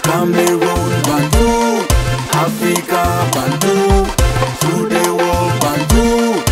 Cameroon, Bantu, Africa, Bantu, through the world, Bantu.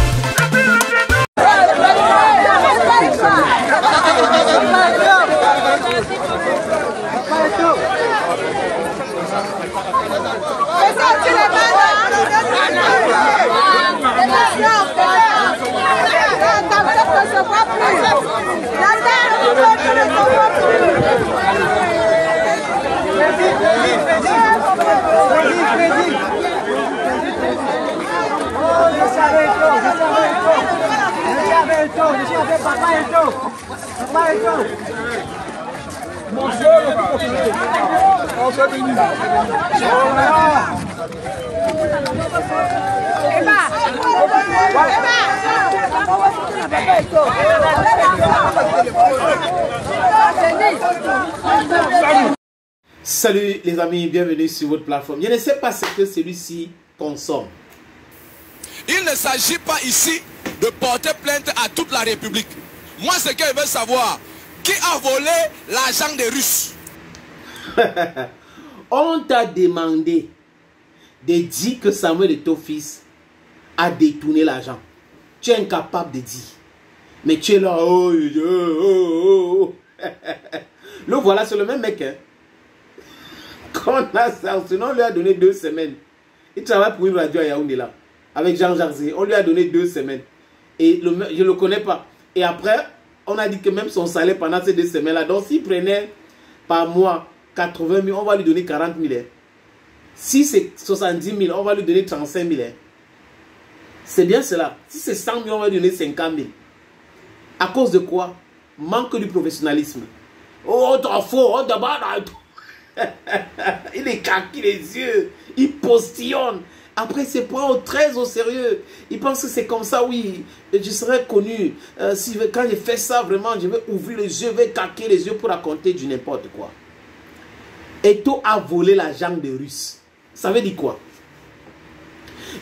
Salut les amis, bienvenue sur votre plateforme. Je ne sais pas ce que celui-ci consomme. Il ne s'agit pas ici de porter plainte à toute la République. Moi, ce que je veux savoir, qui a volé l'argent des Russes? On t'a demandé de dire que Samuel Eto'o-Fils a détourné l'argent. Tu es incapable de dire. Mais tu es là. Oh, oh, oh. Le voilà, c'est le même mec. Hein? Qu'on a ça, sinon on lui a donné 2 semaines. Il travaille pour une radio à Yaoundé là. Avec Jean Jarzé. On lui a donné 2 semaines. Et je ne le connais pas. Et après, on a dit que même son salaire pendant ces 2 semaines là. Donc s'il prenait par mois 80 000, on va lui donner 40 000. Hein. Si c'est 70 000, on va lui donner 35 000. Hein. C'est bien cela. Si c'est 100 000, on va lui donner 50 000. À cause de quoi? Manque du professionnalisme. Oh, t'as faux, oh, d'abord. Il est kaki les yeux. Il postillonne. Après, il se prend très au sérieux. Il pense que c'est comme ça, oui. Je serai connu. Quand je fais ça, vraiment, je vais ouvrir les yeux, je vais caquer les yeux pour raconter du n'importe quoi. Eto'o a volé l'argent des Russes. Ça veut dire quoi?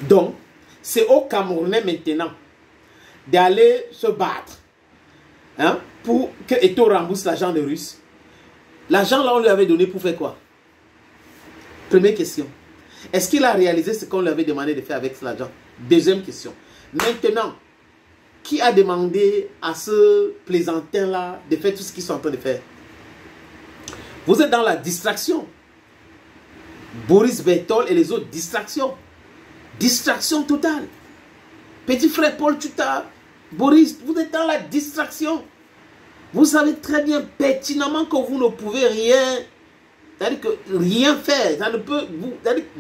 Donc, c'est aux Camerounais maintenant d'aller se battre hein, pour que Eto'o rembourse l'argent des Russes. L'argent là, on lui avait donné pour faire quoi? Première question. Est-ce qu'il a réalisé ce qu'on lui avait demandé de faire avec cet argent? Deuxième question. Maintenant, qui a demandé à ce plaisantin là de faire tout ce qu'ils sont en train de faire? Vous êtes dans la distraction. Boris Berthold et les autres, distraction. Distraction totale. Petit frère Paul Tuta, Boris, vous êtes dans la distraction. Vous savez très bien pertinemment que vous ne pouvez rien, c'est-à-dire que rien faire. Ça ne peut,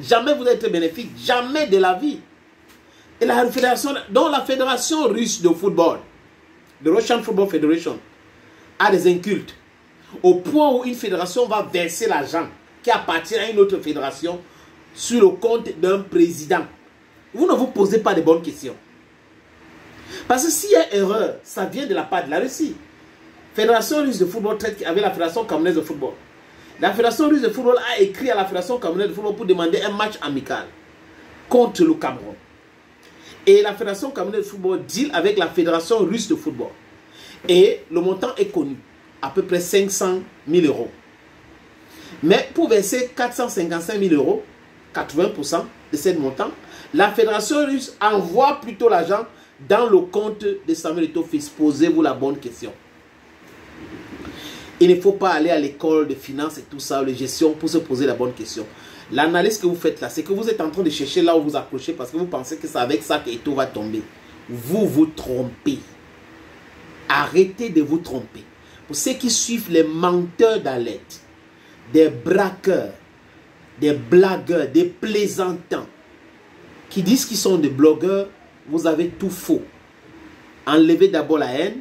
jamais vous êtes bénéfique, jamais de la vie. Et la fédération, donc la fédération russe de football, the Russian Football Federation, a des incultes. Au point où une fédération va verser l'argent qui appartient à une autre fédération sur le compte d'un président. Vous ne vous posez pas de bonnes questions. Parce que s'il y a erreur, ça vient de la part de la Russie. Fédération russe de football traite avec la Fédération camerounaise de football. La Fédération russe de football a écrit à la Fédération camerounaise de football pour demander un match amical contre le Cameroun. Et la Fédération camerounaise de football deal avec la Fédération russe de football. Et le montant est connu, à peu près 500 000 euros. Mais pour verser 455 000 euros, 80% de ce montant, la Fédération russe envoie plutôt l'argent dans le compte de Samuel Eto'o-Fils. Posez-vous la bonne question. Il ne faut pas aller à l'école de finance et tout ça, de gestion, pour se poser la bonne question. L'analyse que vous faites là, c'est que vous êtes en train de chercher là où vous accrochez parce que vous pensez que c'est avec ça que Eto'o va tomber. Vous vous trompez. Arrêtez de vous tromper. Pour ceux qui suivent les menteurs d'alerte, des braqueurs, des blagueurs, des plaisantants, qui disent qu'ils sont des blogueurs, vous avez tout faux. Enlevez d'abord la haine,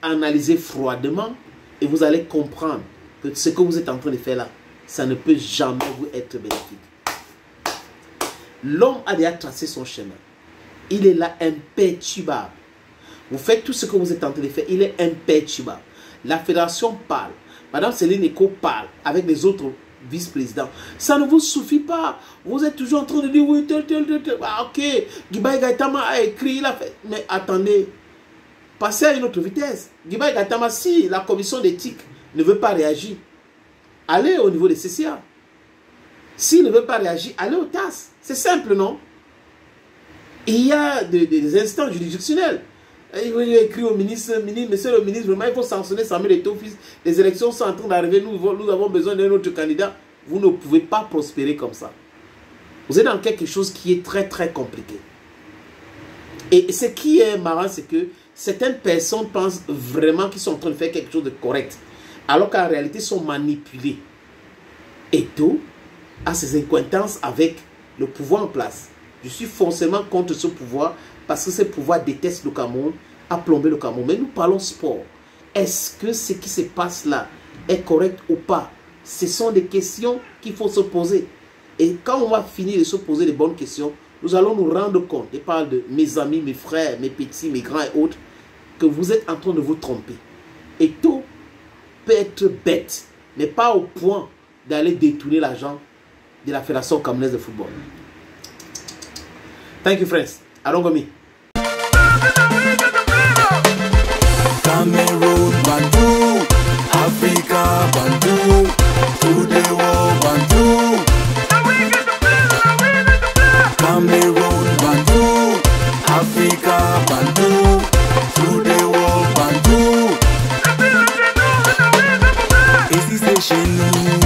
analysez froidement, et vous allez comprendre que ce que vous êtes en train de faire là, ça ne peut jamais vous être bénéfique. L'homme a déjà tracé son chemin. Il est là imperturbable. Vous faites tout ce que vous êtes en train de faire, il est imperturbable. La fédération parle. Madame Céline Eko parle avec les autres vice-présidents. Ça ne vous suffit pas. Vous êtes toujours en train de dire oui, tel. Ah, ok, Guibaï Gaïtama a écrit, il a fait. Mais attendez, passez à une autre vitesse. Guibaï Gaïtama, si la commission d'éthique ne veut pas réagir, allez au niveau des CCA. S'il ne veut pas réagir, allez au TAS. C'est simple, non? Il y a des instances juridictionnelles. Il va écrire au ministre, monsieur le ministre, vraiment, il faut sanctionner Samuel Eto'o fils. Les élections sont en train d'arriver, nous avons besoin d'un autre candidat. Vous ne pouvez pas prospérer comme ça. Vous êtes dans quelque chose qui est très, très compliqué. Et ce qui est marrant, c'est que certaines personnes pensent vraiment qu'ils sont en train de faire quelque chose de correct, alors qu'en réalité, ils sont manipulés. Eto'o a ses acquaintances avec le pouvoir en place. Je suis forcément contre ce pouvoir parce que ce pouvoir déteste le Cameroun, a plombé le Cameroun. Mais nous parlons sport. Est-ce que ce qui se passe là est correct ou pas? Ce sont des questions qu'il faut se poser. Et quand on va finir de se poser les bonnes questions, nous allons nous rendre compte, je parle de mes amis, mes frères, mes petits, mes grands et autres, que vous êtes en train de vous tromper. Et tout peut être bête, mais pas au point d'aller détourner l'argent de la Fédération camerounaise de football. Thank you, friends. Arongomi. Cameroon Bantu, Africa Bantu, to the world Bantu. Cameroon Bantu, Africa Bantu, to the world Bantu. Et si c'est chez nous?